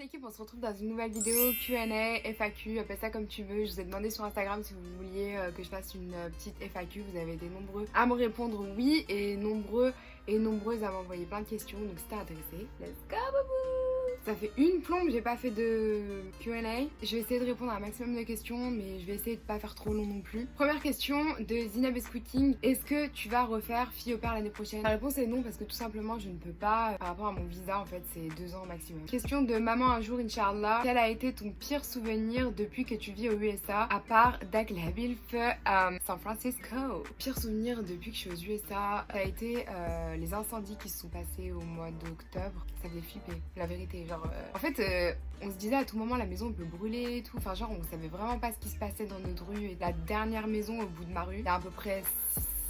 l'équipe, on se retrouve dans une nouvelle vidéo Q&A, FAQ, appelle ça comme tu veux. Je vous ai demandé sur Instagram si vous vouliez que je fasse une petite FAQ. Vous avez été nombreux à me répondre oui et nombreux et nombreuses à m'envoyer plein de questions. Donc si t'es intéressé, let's go boubou. Ça fait une plombe, j'ai pas fait de Q&A. Je vais essayer de répondre à un maximum de questions, mais je vais essayer de pas faire trop long non plus. Première question de Zineb Scouting. Est-ce que tu vas refaire fille au père l'année prochaine? La réponse est non, parce que tout simplement je ne peux pas, par rapport à mon visa en fait c'est 2 ans maximum. Question de maman un jour Inch'Allah. Quel a été ton pire souvenir depuis que tu vis aux USA, à part la ville feu à San Francisco? Pire souvenir depuis que je suis aux USA, ça a été les incendies qui se sont passés au mois d'octobre. Ça faisait flipper, la vérité. Genre, en fait, on se disait à tout moment la maison peut brûler et tout. Enfin, genre, on savait vraiment pas ce qui se passait dans notre rue. Et la dernière maison au bout de ma rue, il y a à peu près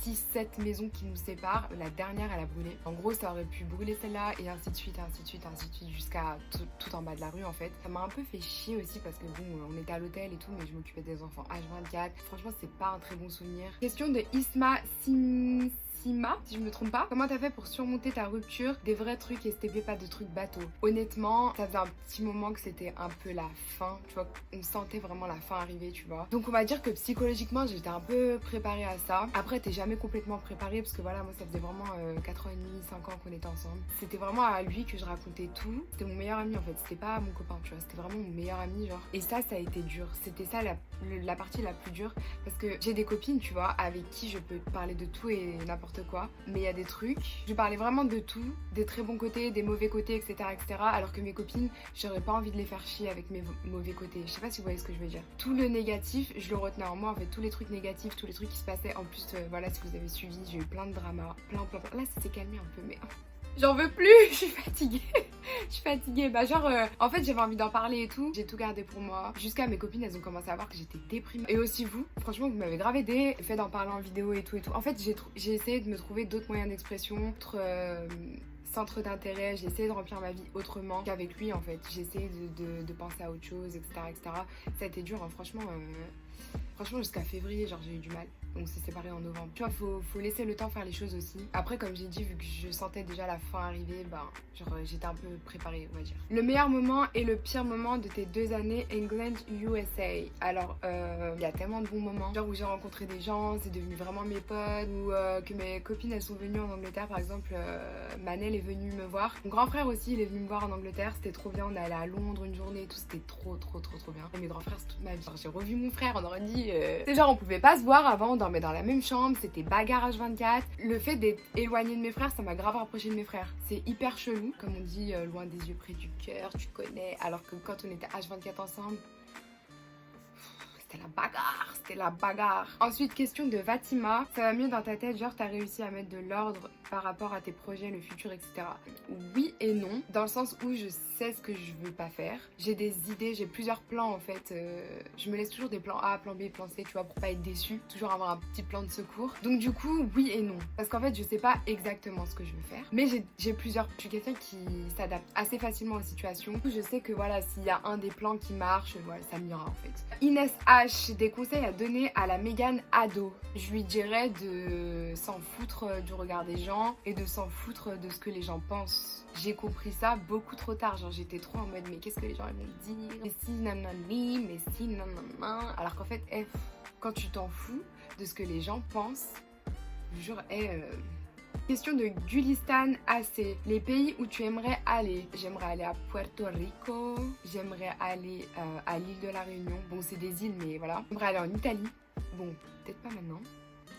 6-7 maisons qui nous séparent. La dernière, elle a brûlé. En gros, ça aurait pu brûler celle-là et ainsi de suite, ainsi de suite, ainsi de suite, jusqu'à tout en bas de la rue en fait. Ça m'a un peu fait chier aussi parce que bon, on était à l'hôtel et tout, mais je m'occupais des enfants H24. Franchement, c'est pas un très bon souvenir. Question de Isma Sima, si je me trompe pas. Comment t'as fait pour surmonter ta rupture? Des vrais trucs et c'était pas de trucs bateaux. Honnêtement, ça faisait un petit moment que c'était un peu la fin, tu vois, on sentait vraiment la fin arriver, tu vois. Donc on va dire que psychologiquement, j'étais un peu préparée à ça. Après, t'es jamais complètement préparée parce que voilà, moi ça faisait vraiment 4 ans et demi, 5 ans qu'on était ensemble. C'était vraiment à lui que je racontais tout. C'était mon meilleur ami en fait, c'était pas mon copain, tu vois, c'était vraiment mon meilleur ami genre. Et ça a été dur. C'était ça la partie la plus dure parce que j'ai des copines, tu vois, avec qui je peux parler de tout et n'importe quoi, mais il y a des trucs, je parlais vraiment de tout, des très bons côtés, des mauvais côtés, etc. alors que mes copines, j'aurais pas envie de les faire chier avec mes mauvais côtés. Je sais pas si vous voyez ce que je veux dire. Tout le négatif, je le retenais en moi en fait, tous les trucs négatifs, tous les trucs qui se passaient. En plus, voilà, si vous avez suivi, j'ai eu plein de dramas, plein. Là, ça s'est calmé un peu, mais j'en veux plus, je suis fatiguée. Je suis fatiguée. Bah genre, en fait, j'avais envie d'en parler et tout. J'ai tout gardé pour moi. Jusqu'à mes copines, elles ont commencé à voir que j'étais déprimée. Et aussi vous, franchement, vous m'avez grave aidé. Le fait d'en parler en vidéo et tout et tout. En fait, j'ai essayé de me trouver d'autres moyens d'expression, d'autres centres d'intérêt. J'ai essayé de remplir ma vie autrement qu'avec lui, en fait. J'ai essayé de penser à autre chose, etc. Ça a été dur, hein, franchement. Franchement, jusqu'à février, genre, j'ai eu du mal. Donc, c'est séparé en novembre. Tu vois, faut laisser le temps faire les choses aussi. Après, comme j'ai dit, vu que je sentais déjà la fin arriver, bah, genre, j'étais un peu préparée, on va dire. Le meilleur moment et le pire moment de tes 2 années England USA. Alors, il y a tellement de bons moments. Genre, où j'ai rencontré des gens, c'est devenu vraiment mes potes. Ou que mes copines, elles sont venues en Angleterre. Par exemple, Manel est venu me voir. Mon grand frère aussi, il est venu me voir en Angleterre. C'était trop bien. On est allé à Londres une journée et tout. C'était trop bien. Et mes grands frères, c'est toute ma vie. J'ai revu mon frère, on aurait dit... C'est genre, on pouvait pas se voir avant, on dormait dans la même chambre, c'était bagarre H24. Le fait d'être éloignée de mes frères, ça m'a grave rapproché de mes frères. C'est hyper chelou, comme on dit, loin des yeux, près du cœur, tu connais. Alors que quand on était H24 ensemble, c'était la bagarre. Ensuite, question de Fatima. Ça va mieux dans ta tête, genre t'as réussi à mettre de l'ordre par rapport à tes projets, le futur, etc. Oui et non, dans le sens où je sais ce que je veux pas faire. J'ai des idées, j'ai plusieurs plans en fait. Je me laisse toujours des plans A, plan B, plan C, tu vois, pour pas être déçue. Toujours avoir un petit plan de secours. Donc du coup, oui et non. Parce qu'en fait, je sais pas exactement ce que je veux faire. Mais j'ai plusieurs... Je suis quelqu'un qui s'adapte assez facilement aux situations. Je sais que voilà, s'il y a un des plans qui marche, voilà, ça m'ira en fait. Inès H, des conseils à donner à la Mégane ado. Je lui dirais de s'en foutre du regard des gens et de s'en foutre de ce que les gens pensent. J'ai compris ça beaucoup trop tard, genre j'étais trop en mode mais qu'est-ce que les gens vont dire, mais si nanani, mais si nanana, alors qu'en fait quand tu t'en fous de ce que les gens pensent, je vous jure, question de Gulistan AC. Les pays où tu aimerais aller? J'aimerais aller à Puerto Rico, j'aimerais aller à l'île de la Réunion. Bon, c'est des îles, mais voilà. J'aimerais aller en Italie. Bon, peut-être pas maintenant.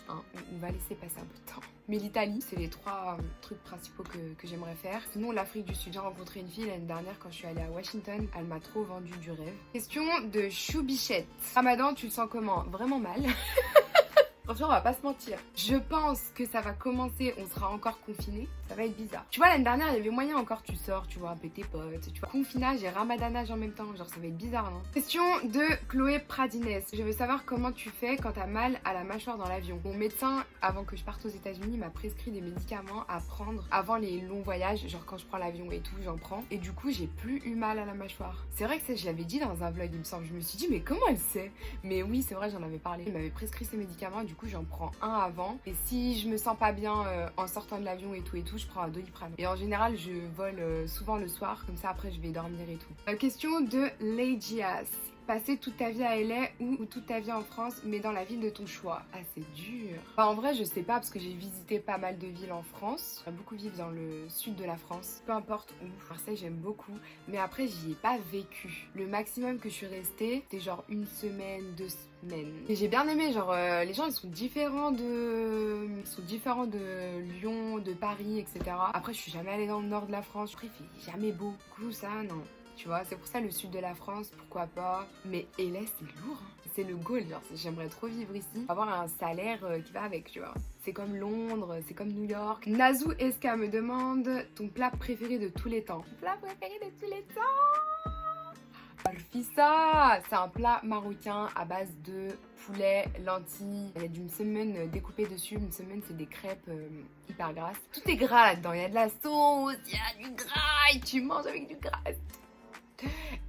Hein, on va laisser passer un peu de temps. Mais l'Italie, c'est les 3 trucs principaux que j'aimerais faire. Sinon, l'Afrique du Sud, j'ai rencontré une fille l'année dernière quand je suis allée à Washington. Elle m'a trop vendu du rêve. Question de Choubichette. Ramadan, tu le sens comment? Vraiment mal. Franchement, on va pas se mentir. Je pense que ça va commencer, on sera encore confiné. Ça va être bizarre. Tu vois, l'année dernière, il y avait moyen encore, tu sors, tu vois, un peu tes potes, tu vois. Confinage et ramadanage en même temps. Genre, ça va être bizarre, non? Question de Chloé Pradines. Je veux savoir comment tu fais quand t'as mal à la mâchoire dans l'avion. Mon médecin, avant que je parte aux États-Unis, m'a prescrit des médicaments à prendre avant les longs voyages. Genre, quand je prends l'avion et tout, j'en prends. Et du coup, j'ai plus eu mal à la mâchoire. C'est vrai que je l'avais dit dans un vlog, il me semble. Je me suis dit, mais comment elle sait? Mais oui, c'est vrai, j'en avais parlé. Il m'avait prescrit ces médicaments. du coup j'en prends un avant. Et si je me sens pas bien en sortant de l'avion et tout, je prends un Doliprane. Et en général, je vole souvent le soir, comme ça après je vais dormir et tout. Question de Legias. Passer toute ta vie à LA ou toute ta vie en France, mais dans la ville de ton choix. Ah, c'est dur. Enfin, en vrai, je sais pas parce que j'ai visité pas mal de villes en France. J'ai beaucoup vécu dans le sud de la France. Peu importe où. Marseille, j'aime beaucoup. Mais après, j'y ai pas vécu. Le maximum que je suis restée, c'était genre 1 semaine, 2 semaines. Et j'ai bien aimé. Genre, les gens, ils sont différents de Lyon, de Paris, etc. Après, je suis jamais allée dans le nord de la France. Après, il fait jamais beau. Du coup, ça, non. Tu vois, c'est pour ça le sud de la France, pourquoi pas. Mais LA, c'est lourd. C'est le goal, genre, j'aimerais trop vivre ici. Avoir un salaire qui va avec, tu vois. C'est comme Londres, c'est comme New York. Nazou Eska me demande ton plat préféré de tous les temps. Ton plat préféré de tous les temps? Farfissa, c'est un plat marocain à base de poulet, lentilles. Il y a du msemen découpé dessus. Msemen, c'est des crêpes hyper grasses. Tout est gras là-dedans. Il y a de la sauce, il y a du gras et tu manges avec du gras.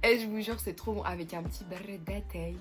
Et je vous jure, c'est trop bon avec un petit bredetei.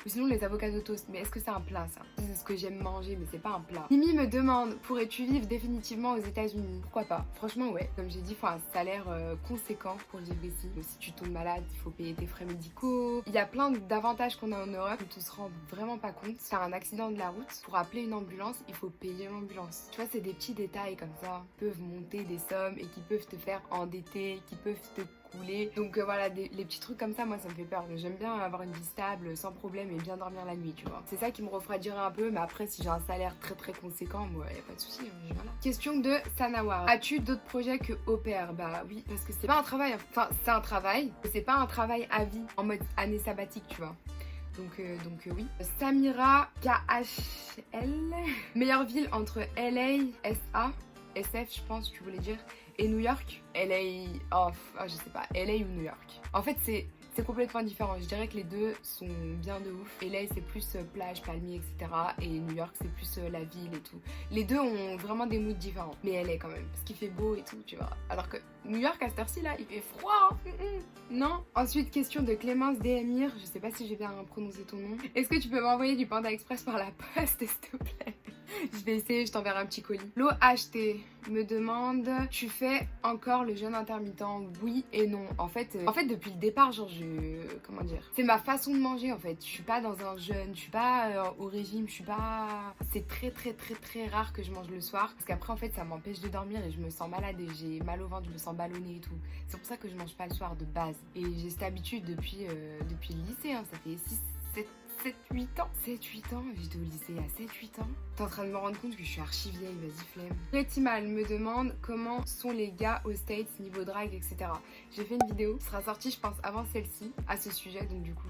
Ou sinon les avocats de toast, mais est-ce que c'est un plat ça? C'est ce que j'aime manger, mais c'est pas un plat. Mimi me demande, pourrais-tu vivre définitivement aux États-Unis? Pourquoi pas? Franchement, ouais. Comme j'ai dit, il faut un salaire conséquent pour vivre ici. Si tu tombes malade, il faut payer tes frais médicaux. Il y a plein d'avantages qu'on a en Europe, on ne se rend vraiment pas compte. Si t'as un accident de la route, pour appeler une ambulance, il faut payer l'ambulance. Tu vois, c'est des petits détails comme ça qui peuvent monter des sommes et qui peuvent te faire endetter, qui peuvent te couler. Donc voilà, les petits trucs comme ça, moi ça me fait peur. J'aime bien avoir une vie stable, sans problème et bien dormir la nuit, tu vois. C'est ça qui me refroidirait un peu, mais après si j'ai un salaire très conséquent, moi y a pas de souci. Voilà. Question de Sanawar. As-tu d'autres projets que au pair? Bah oui, parce que c'est pas un travail, enfin c'est un travail, mais c'est pas un travail à vie, en mode année sabbatique, tu vois. Donc oui. Samira KHL. Meilleure ville entre LA, SA, SF je pense tu voulais dire, et New York. LA, je sais pas, LA ou New York. En fait c'est complètement différent. Je dirais que les deux sont bien de ouf. LA c'est plus plage, palmier, etc. Et New York c'est plus la ville et tout. Les deux ont vraiment des moods différents. Mais LA quand même, parce qu'il fait beau et tout, tu vois. Alors que New York à cette heure-ci là, il fait froid. Hein. Non. Ensuite, question de Clémence Démir. Je sais pas si j'ai bien prononcé ton nom. Est-ce que tu peux m'envoyer du Panda Express par la poste, s'il te plaît? Je vais essayer, je t'enverrai un petit colis. L'OHT me demande, tu fais encore le jeûne intermittent? Oui et non. En fait depuis le départ, genre comment dire, c'est ma façon de manger en fait. Je suis pas dans un jeûne, je suis pas au régime, je suis pas. C'est très rare que je mange le soir parce qu'après en fait ça m'empêche de dormir et je me sens malade et j'ai mal au ventre, je me sens ballonnée et tout. C'est pour ça que je mange pas le soir de base. Et j'ai cette habitude depuis le lycée, hein. Ça fait 7-8 ans. 7-8 ans, j'étais au lycée il y a 7-8 ans. T'es en train de me rendre compte que je suis archi vieille, vas-y flemme. Rétimal me demande comment sont les gars aux States niveau drague, etc. J'ai fait une vidéo, qui sera sortie je pense avant celle-ci, à ce sujet, donc du coup...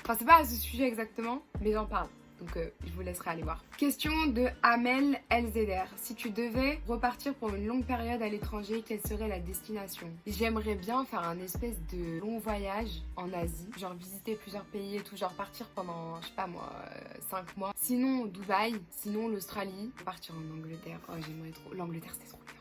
Enfin c'est pas à ce sujet exactement, mais j'en parle. Donc je vous laisserai aller voir. Question de Amel LZR. Si tu devais repartir pour une longue période à l'étranger, quelle serait la destination? J'aimerais bien faire un espèce de long voyage en Asie. Genre visiter plusieurs pays et tout. Genre partir pendant, je sais pas moi, 5 mois. Sinon Dubaï, sinon l'Australie. Partir en Angleterre. Oh j'aimerais trop. L'Angleterre c'était trop bien.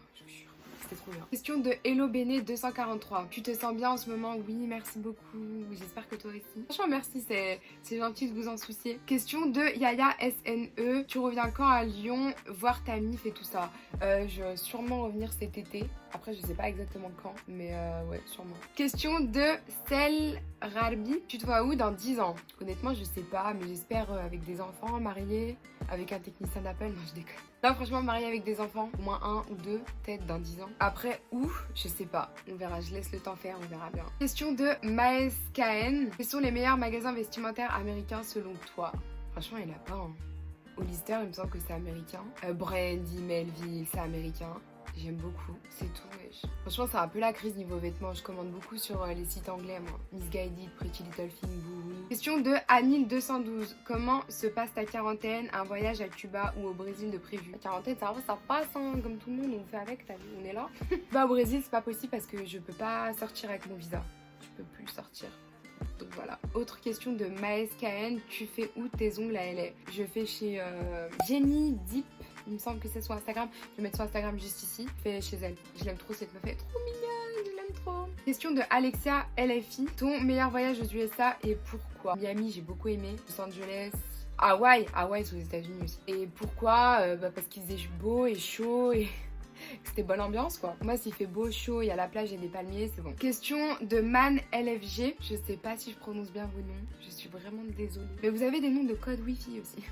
Trop bien. Question de Hello Béné 243. Tu te sens bien en ce moment? Oui, merci beaucoup. J'espère que toi aussi. Franchement, merci, c'est gentil de vous en soucier. Question de Yaya SNE. Tu reviens quand à Lyon voir ta mif et tout ça? Je vais sûrement revenir cet été. Après, je sais pas exactement quand, mais ouais, sûrement. Question de Sel Rarbi. Tu te vois où dans 10 ans? Honnêtement, je sais pas, mais j'espère avec des enfants, mariés, avec un technicien d'appel. Non, je déconne. Là, franchement, mariée avec des enfants, au moins 1 ou 2, peut-être dans 10 ans. Après, où? Je sais pas. On verra, je laisse le temps faire, on verra bien. Question de Maes KN. Quels sont les meilleurs magasins vestimentaires américains selon toi? Franchement, il y en a pas. Hein. Hollister, il me semble que c'est américain. Brandy, Melville, c'est américain. J'aime beaucoup, c'est tout. Wesh. Franchement, c'est un peu la crise niveau vêtements. Je commande beaucoup sur les sites anglais, moi. Missguided, Pretty Little Thing, Boohoo. Question de Anil212. Comment se passe ta quarantaine? Un voyage à Cuba ou au Brésil de prévu? La quarantaine, ça passe, hein, comme tout le monde. On fait avec, t'as vu, on est là. Bah, au Brésil, c'est pas possible parce que je peux pas sortir avec mon visa. Je peux plus sortir. Donc voilà. Autre question de Maes KN. Tu fais où tes ongles à LA? Je fais chez Jenny Deep. Il me semble que c'est sur Instagram. Je vais mettre sur Instagram juste ici. Je fais chez elle. Je l'aime trop, cette meuf est trop mignonne. Je l'aime trop. Question de Alexia LFI. Ton meilleur voyage aux USA et pourquoi? Miami, j'ai beaucoup aimé. Los Angeles, Hawaï, c'est aux États-Unis aussi. Et pourquoi parce qu'il faisait beau et chaud et c'était bonne ambiance quoi. Moi s'il fait beau, chaud, il y a la plage et des palmiers, c'est bon. Question de Man LFG. Je sais pas si je prononce bien vos noms. Je suis vraiment désolée. Mais vous avez des noms de code wifi aussi.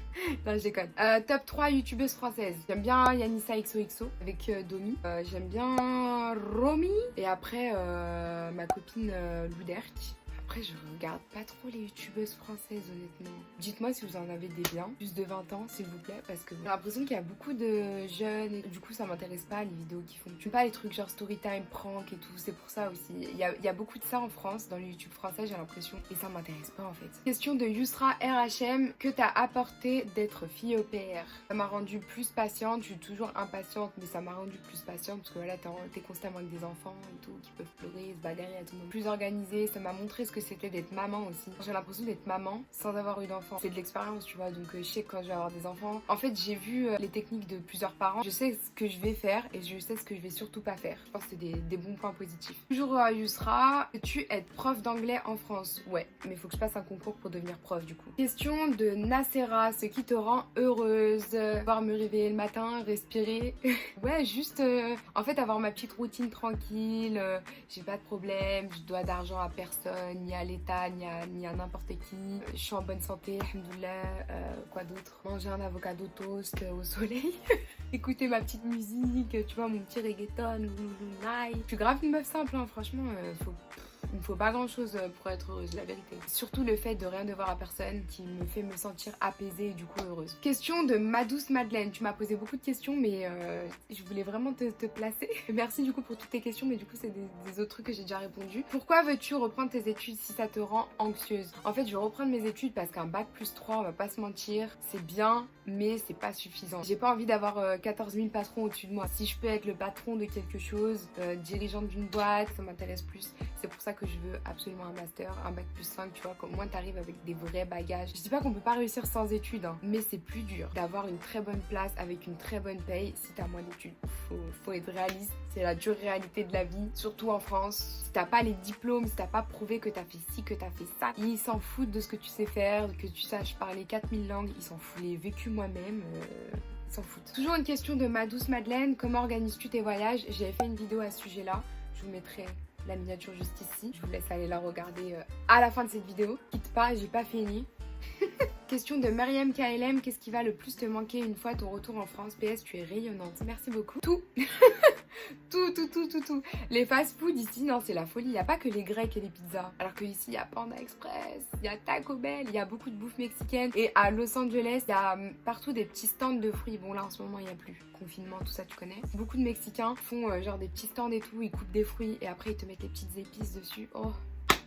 Non, je déconne. Top 3 youtubeuses françaises. J'aime bien Yanissa XOXO avec Domi. J'aime bien Romy. Et après ma copine Louderk. Après, je regarde pas trop les youtubeuses françaises, honnêtement. Dites-moi si vous en avez des biens, plus de 20 ans, s'il vous plaît, parce que j'ai l'impression qu'il y a beaucoup de jeunes et du coup, ça m'intéresse pas les vidéos qu'ils font. Tu veux pas les trucs genre storytime, prank et tout, c'est pour ça aussi. Il y a beaucoup de ça en France, dans le YouTube français, j'ai l'impression, et ça m'intéresse pas en fait. Question de Yusra RHM, que t'as apporté d'être fille au PR? Ça m'a rendue plus patiente, je suis toujours impatiente, mais ça m'a rendue plus patiente parce que voilà, t'es constamment avec des enfants et tout, qui peuvent pleurer, se bagarrer à tout moment. Plus organisée, ça m'a montré ce que c'était d'être maman aussi. J'ai l'impression d'être maman sans avoir eu d'enfant. C'est de l'expérience, tu vois, donc je sais que quand je vais avoir des enfants. En fait, j'ai vu les techniques de plusieurs parents. Je sais ce que je vais faire et je sais ce que je vais surtout pas faire. Je pense que c'est des bons points positifs. Toujours Yusra, veux-tu être prof d'anglais en France? Ouais, mais il faut que je passe un concours pour devenir prof du coup. Question de Nacera, ce qui te rend heureuse? Pouvoir me réveiller le matin, respirer. Ouais, juste en fait avoir ma petite routine tranquille, j'ai pas de problème, je dois d'argent à personne, ni à l'État, ni à n'importe qui. Je suis en bonne santé, alhamdoulilah. Quoi d'autre? Manger un avocado toast au soleil. Écouter ma petite musique, tu vois, mon petit reggaeton, nice. Je suis grave une meuf simple, hein, franchement, il me faut pas grand chose pour être heureuse, la vérité. Surtout le fait de rien devoir à personne qui me fait me sentir apaisée et du coup heureuse. Question de ma douce Madeleine. Tu m'as posé beaucoup de questions mais je voulais vraiment te placer. Merci du coup pour toutes tes questions mais du coup c'est des autres trucs que j'ai déjà répondu. Pourquoi veux-tu reprendre tes études si ça te rend anxieuse? En fait je veux reprendre mes études parce qu'un bac plus 3, on va pas se mentir, c'est bien mais c'est pas suffisant. J'ai pas envie d'avoir 14 000 patrons au-dessus de moi. Si je peux être le patron de quelque chose, dirigeante d'une boîte, ça m'intéresse plus. C'est pour ça que je veux absolument un master, un bac plus 5, tu vois, qu'au moins t'arrives avec des vrais bagages. Je dis pas qu'on peut pas réussir sans études, hein, mais c'est plus dur d'avoir une très bonne place avec une très bonne paye si t'as moins d'études. Faut être réaliste, c'est la dure réalité de la vie, surtout en France. Si t'as pas les diplômes, si t'as pas prouvé que t'as fait ci, que t'as fait ça, ils s'en foutent de ce que tu sais faire, que tu saches parler 4000 langues, ils s'en foutent. Je l'ai vécu moi-même. Ils s'en foutent. Toujours une question de ma douce Madeleine, comment organises-tu tes voyages? J'avais fait une vidéo à ce sujet-là, je vous mettrai la miniature juste ici. Je vous laisse aller la regarder à la fin de cette vidéo. Quitte pas, j'ai pas fini. Question de Mariam KLM, qu'est-ce qui va le plus te manquer une fois ton retour en France? PS, tu es rayonnante. Merci beaucoup. Tout. tout. Les fast-food ici, non, c'est la folie. Il n'y a pas que les grecs et les pizzas. Alors que ici, il y a Panda Express, il y a Taco Bell, il y a beaucoup de bouffe mexicaine. Et à Los Angeles, il y a partout des petits stands de fruits. Bon, là, en ce moment, il n'y a plus. Confinement, tout ça, tu connais. Beaucoup de Mexicains font genre des petits stands et tout. Ils coupent des fruits et après, ils te mettent les petites épices dessus. Oh,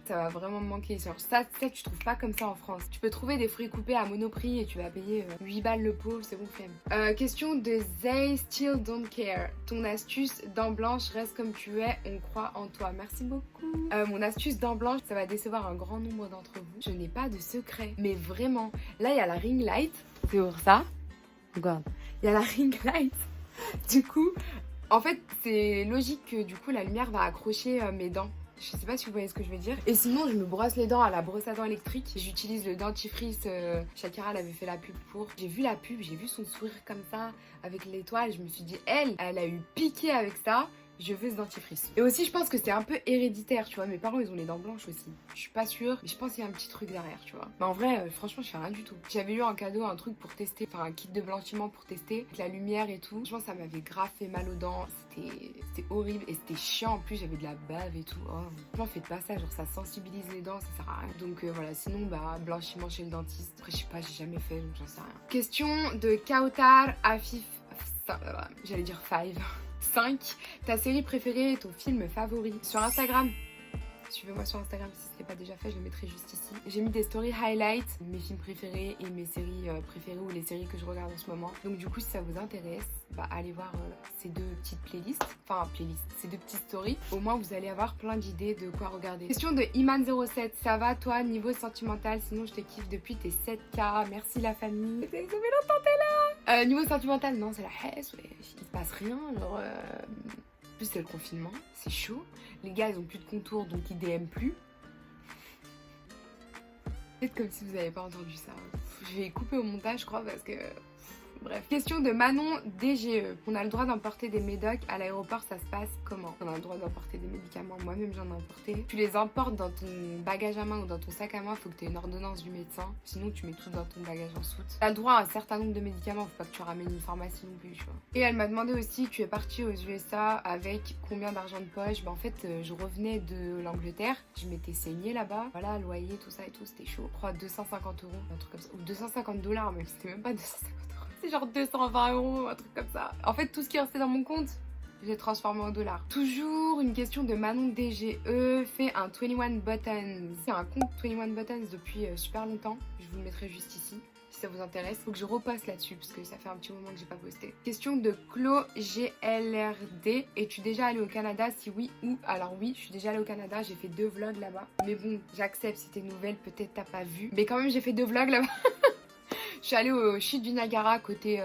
ça va vraiment me manquer. Genre, ça, tu trouves pas comme ça en France. Tu peux trouver des fruits coupés à Monoprix et tu vas payer 8 balles le pot, c'est bon, flemme. Question de Zay Still Don't Care. Ton astuce, dents blanches, reste comme tu es, on croit en toi. Merci beaucoup. Mon astuce dents blanches, ça va décevoir un grand nombre d'entre vous. Je n'ai pas de secret, mais vraiment. Là, il y a la ring light. C'est pour ça. Regarde. Il y a la ring light. Du coup, en fait, c'est logique que du coup, la lumière va accrocher mes dents. Je sais pas si vous voyez ce que je veux dire. Et sinon, je me brosse les dents à la brosse à dents électrique. J'utilise le dentifrice. Shakira, elle avait fait la pub pour. J'ai vu la pub, j'ai vu son sourire comme ça, avec l'étoile. Je me suis dit, elle a eu piqué avec ça. Je veux ce dentifrice. Et aussi, je pense que c'est un peu héréditaire, tu vois. Mes parents, ils ont les dents blanches aussi. Je suis pas sûre, mais je pense qu'il y a un petit truc derrière, tu vois. Mais en vrai, franchement, je fais rien du tout. J'avais eu en cadeau un truc pour tester, enfin un kit de blanchiment pour tester, avec la lumière et tout. Je pense que ça m'avait grave fait mal aux dents. C'était horrible et c'était chiant. En plus, j'avais de la bave et tout. Oh, franchement, faites pas ça. Genre, ça sensibilise les dents, ça sert à rien. Donc voilà, sinon, bah, blanchiment chez le dentiste. Après, je sais pas, j'ai jamais fait, donc j'en sais rien. Question de Kautar Afif. J'allais dire 5. 5. Ta série préférée et ton film favori? Sur Instagram. Suivez-moi sur Instagram si ce n'est pas déjà fait, je le mettrai juste ici. J'ai mis des stories highlights, mes films préférés et mes séries préférées ou les séries que je regarde en ce moment. Donc du coup, si ça vous intéresse, bah allez voir ces deux petites playlists. Enfin, ces deux petites stories. Au moins, vous allez avoir plein d'idées de quoi regarder. Question de Iman07. Ça va toi, niveau sentimental? Sinon, je te kiffe depuis tes 7K. Merci la famille. Ça fait longtemps t'es là. Niveau sentimental, non, c'est la haisse. Ouais. Il se passe rien. Genre... plus c'est le confinement, c'est chaud. Les gars, ils ont plus de contours, donc ils DM plus. Faites comme si vous n'avez pas entendu ça. Je vais couper au montage, je crois, parce que... Bref. Question de Manon DGE. On a le droit d'emporter des médocs à l'aéroport, ça se passe comment? On a le droit d'emporter des médicaments, moi-même j'en ai emporté. Tu les emportes dans ton bagage à main ou dans ton sac à main, faut que tu aies une ordonnance du médecin. Sinon tu mets tout dans ton bagage en soute. Tu as le droit à un certain nombre de médicaments, faut pas que tu ramènes une pharmacie non plus, tu vois. Et elle m'a demandé aussi, tu es partie aux USA avec combien d'argent de poche? En fait, je revenais de l'Angleterre, je m'étais saignée là-bas. Voilà, loyer, tout ça et tout, c'était chaud. Je crois 250 €, un truc comme ça. Ou 250 $, même, c'était même pas 250 €. C'est genre 220 €, un truc comme ça. En fait, tout ce qui restait dans mon compte, j'ai transformé en dollars. Toujours une question de Manon DGE. Fait un 21 Buttons. C'est un compte 21 Buttons depuis super longtemps. Je vous le mettrai juste ici. Si ça vous intéresse, faut que je reposte là-dessus parce que ça fait un petit moment que j'ai pas posté. Question de Clo GLRD. Es-tu déjà allé au Canada? Si oui, où? Alors oui, je suis déjà allée au Canada. J'ai fait 2 vlogs là-bas. Mais bon, j'accepte si t'es nouvelle, peut-être t'as pas vu. Mais quand même, j'ai fait 2 vlogs là-bas. Je suis allée au Chute du Niagara côté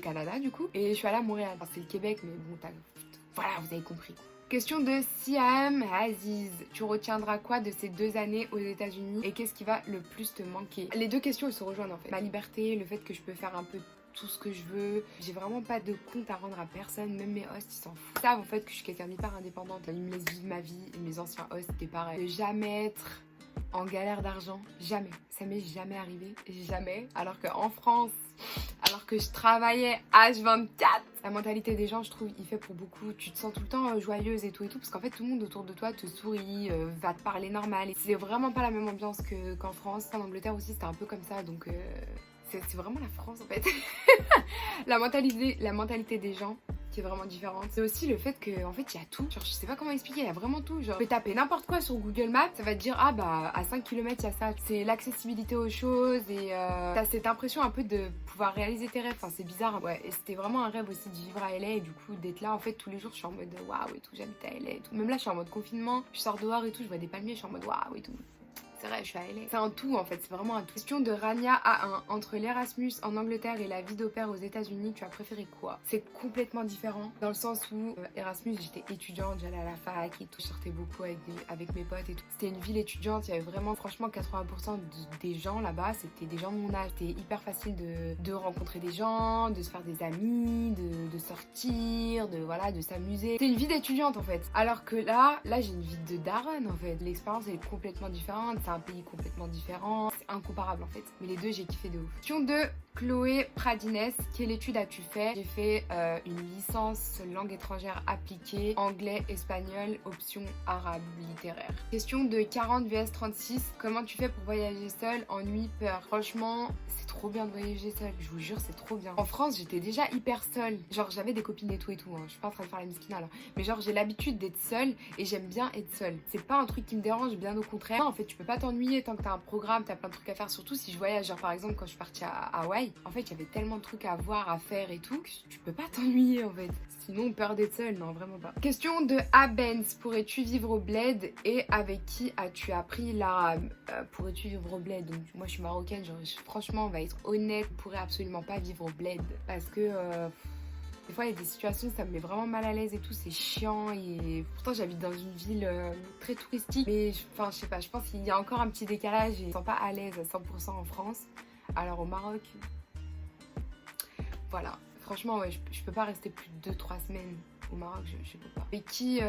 Canada du coup. Et je suis allée à Montréal. Enfin, c'est le Québec, mais bon, voilà, vous avez compris. Question de Siam Aziz. Tu retiendras quoi de ces 2 années aux États-Unis et qu'est-ce qui va le plus te manquer? Les 2 questions elles se rejoignent en fait. Ma liberté, le fait que je peux faire un peu tout ce que je veux. J'ai vraiment pas de compte à rendre à personne, même mes hosts ils s'en foutent. Ils savent en fait que je suis quelqu'un d'hyper indépendante. Ils me laissent vivre ma vie et mes anciens hosts c'était pareil. De jamais être en galère d'argent, jamais. Ça m'est jamais arrivé, jamais. Alors qu'en France, alors que je travaillais H24, la mentalité des gens, je trouve, il fait pour beaucoup. Tu te sens tout le temps joyeuse et tout, parce qu'en fait, tout le monde autour de toi te sourit, va te parler normal. Et c'est vraiment pas la même ambiance qu'en France. En Angleterre aussi, c'était un peu comme ça, donc c'est vraiment la France en fait. La mentalité des gens qui est vraiment différente. C'est aussi le fait que en fait il y a tout. Genre je sais pas comment expliquer, il y a vraiment tout. Genre tu peux taper n'importe quoi sur Google Maps, ça va te dire ah bah à 5 km il y a ça. C'est l'accessibilité aux choses et t'as cette impression un peu de pouvoir réaliser tes rêves. Enfin c'est bizarre. Ouais, et c'était vraiment un rêve aussi de vivre à LA et du coup d'être là en fait tous les jours je suis en mode waouh et tout, j'habite à LA et tout. Même là je suis en mode confinement, je sors dehors et tout, je vois des palmiers, je suis en mode waouh et tout. C'est vrai, je suis à LA. C'est un tout en fait, c'est vraiment un tout. Question de Rania A1. Entre l'Erasmus en Angleterre et la vie d'au pair aux États-Unis, tu as préféré quoi? C'est complètement différent dans le sens où Erasmus, j'étais étudiante, j'allais à la fac et tout, je sortais beaucoup avec mes potes et tout. C'était une ville étudiante, il y avait vraiment, franchement, 80% des gens là-bas, c'était des gens de mon âge. C'était hyper facile de rencontrer des gens, de se faire des amis, de sortir, de s'amuser. C'était une vie d'étudiante en fait. Alors que là j'ai une vie de daronne en fait. L'expérience est complètement différente. C'est un pays complètement différent, c'est incomparable en fait. Mais les deux, j'ai kiffé de ouf. Question de Chloé Pradines. Quelle étude as-tu fait? J'ai fait une licence langue étrangère appliquée, anglais, espagnol, option arabe littéraire. Question de 40 vs 36. Comment tu fais pour voyager seule, ennui, peur? Franchement, c'est trop bien de voyager seule. Je vous jure, c'est trop bien. En France, j'étais déjà hyper seule. Genre, j'avais des copines et tout. Hein. Je suis pas en train de faire la miskina là. Mais genre, j'ai l'habitude d'être seule et j'aime bien être seule. C'est pas un truc qui me dérange, bien au contraire. Non, en fait, tu peux pas t'ennuyer tant que t'as un programme, t'as plein de trucs à faire. Surtout si je voyage, genre par exemple quand je suis partie à Hawaï, en fait il y avait tellement de trucs à voir, à faire et tout que tu peux pas t'ennuyer en fait. Sinon peur d'être seule, non vraiment pas. Question de Abens, pourrais-tu vivre au bled et avec qui as-tu appris l'arabe? Pourrais-tu vivre au bled? Donc moi je suis marocaine, genre franchement on va être honnête, je pourrais absolument pas vivre au bled parce que des fois, il y a des situations où ça me met vraiment mal à l'aise et tout, c'est chiant. Et pourtant, j'habite dans une ville très touristique. Mais enfin, je sais pas, je pense qu'il y a encore un petit décalage et je me sens pas à l'aise à 100% en France. Alors au Maroc, voilà. Franchement, ouais, je peux pas rester plus de 2-3 semaines au Maroc, je peux pas. Avec qui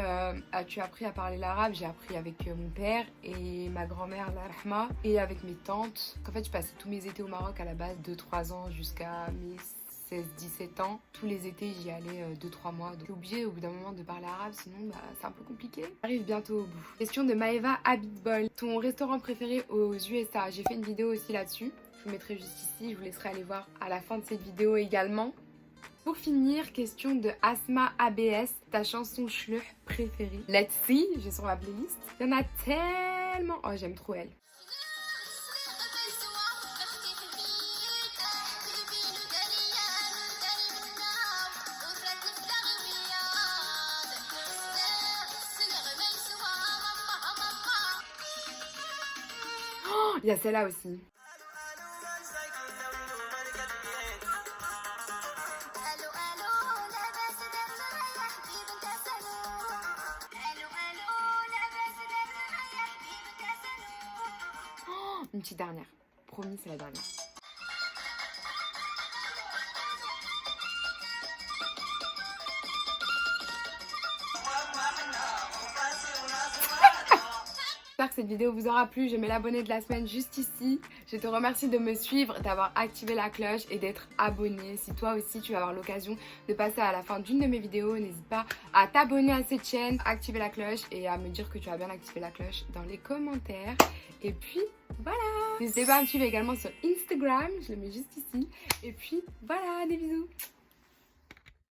as-tu appris à parler l'arabe? J'ai appris avec mon père et ma grand-mère, la Rahma, et avec mes tantes. En fait, je passais tous mes étés au Maroc à la base, 2-3 ans jusqu'à mes 16-17 ans. Tous les étés, j'y allais 2-3 mois. Donc, j'ai obligé au bout d'un moment de parler arabe, sinon bah, c'est un peu compliqué. J'arrive bientôt au bout. Question de Maeva Habitbol. Ton restaurant préféré aux USA? J'ai fait une vidéo aussi là-dessus. Je vous mettrai juste ici. Je vous laisserai aller voir à la fin de cette vidéo également. Pour finir, question de Asma ABS. Ta chanson schluh préférée? Let's see, j'ai sur ma playlist. Il y en a tellement. Oh, j'aime trop elle. Il y a celle-là aussi. une petite dernière. Promis, c'est la dernière. J'espère que cette vidéo vous aura plu. Je mets l'abonné de la semaine juste ici. Je te remercie de me suivre, d'avoir activé la cloche et d'être abonné. Si toi aussi tu vas avoir l'occasion de passer à la fin d'une de mes vidéos, n'hésite pas à t'abonner à cette chaîne, activer la cloche et à me dire que tu as bien activé la cloche dans les commentaires. Et puis voilà. N'hésitez pas à me suivre également sur Instagram, je le mets juste ici. Et puis voilà, des bisous.